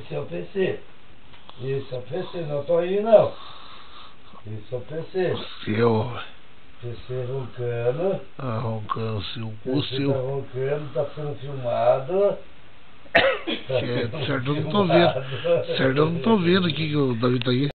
Esse é o PC. Esse é o PC, não tô aí não. Esse é o PC. Seu. PC roncando. Ah, roncando, seu. O PC seu. tá roncando, tá sendo filmado. Tá Certo, sendo certo, eu não tô vendo. filmado. Certo, eu não tô vendo aqui que o Davi tá aí.